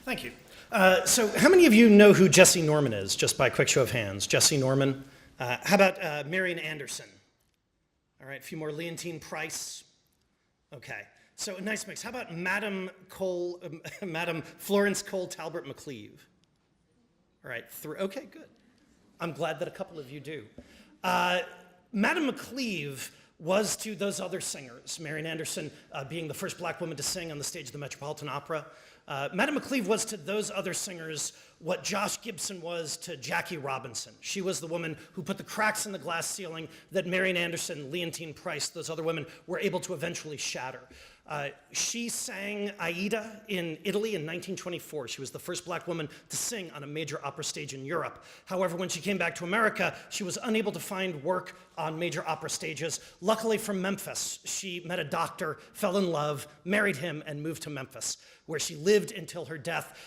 Thank you. So how many of you know who Jesse Norman is, just by a quick show of hands? Jesse Norman. How about Marian Anderson? All right, a few more. Leontine Price. Okay, so a nice mix. How about Madam Florence Cole Talbot McCleave? All right, okay, good. I'm glad that a couple of you do. Madam McCleave was to those other singers, Marian Anderson being the first black woman to sing on the stage of the Metropolitan Opera. Madam McCleave was to those other singers what Josh Gibson was to Jackie Robinson. She was the woman who put the cracks in the glass ceiling that Marian Anderson, Leontine Price, those other women were able to eventually shatter. She sang Aida in Italy in 1924. She was the first black woman to sing on a major opera stage in Europe. However, when she came back to America, she was unable to find work on major opera stages. Luckily for Memphis, she met a doctor, fell in love, married him, and moved to Memphis, where she lived until her death,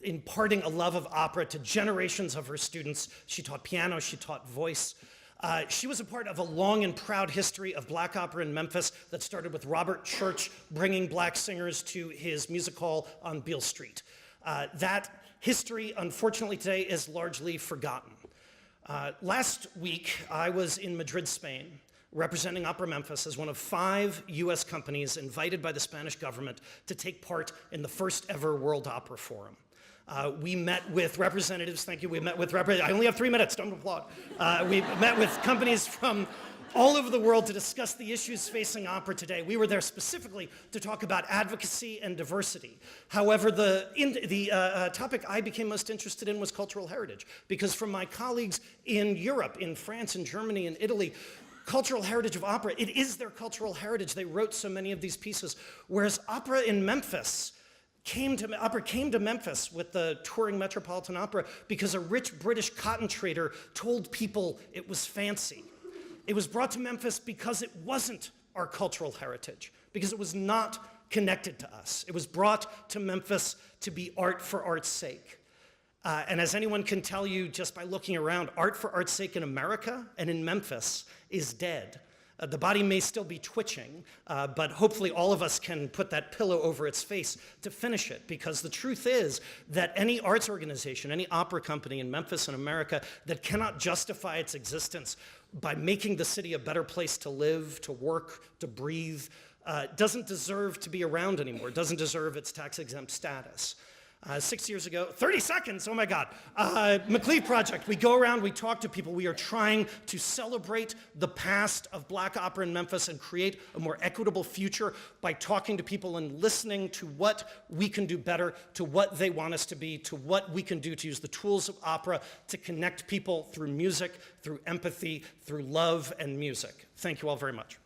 imparting a love of opera to generations of her students. She taught piano, she taught voice. She was a part of a long and proud history of black opera in Memphis that started with Robert Church bringing black singers to his music hall on Beale Street. That history, unfortunately, today is largely forgotten. Last week, I was in Madrid, Spain, representing Opera Memphis as one of 5 US companies invited by the Spanish government to take part in the first ever World Opera Forum. We met with representatives, thank you, I only have 3 minutes, don't applaud. We met with companies from all over the world to discuss the issues facing opera today. We were there specifically to talk about advocacy and diversity. However, the topic I became most interested in was cultural heritage, because from my colleagues in Europe, in France, in Germany, in Italy, cultural heritage of opera, it is their cultural heritage. They wrote so many of these pieces, whereas opera in Memphis, opera came to Memphis with the touring Metropolitan Opera because a rich British cotton trader told people it was fancy. It was brought to Memphis because it wasn't our cultural heritage, because it was not connected to us. It was brought to Memphis to be art for art's sake. And as anyone can tell you just by looking around, art for art's sake in America and in Memphis is dead. The body may still be twitching, but hopefully all of us can put that pillow over its face to finish it, because the truth is that any arts organization, any opera company in Memphis and America that cannot justify its existence by making the city a better place to live, to work, to breathe, doesn't deserve to be around anymore, doesn't deserve its tax-exempt status. 6 years ago, 30 seconds, oh my God. McCleave Project, we go around, we talk to people. We are trying to celebrate the past of black opera in Memphis and create a more equitable future by talking to people and listening to what we can do better, to what they want us to be, to what we can do to use the tools of opera to connect people through music, through empathy, through love and music. Thank you all very much.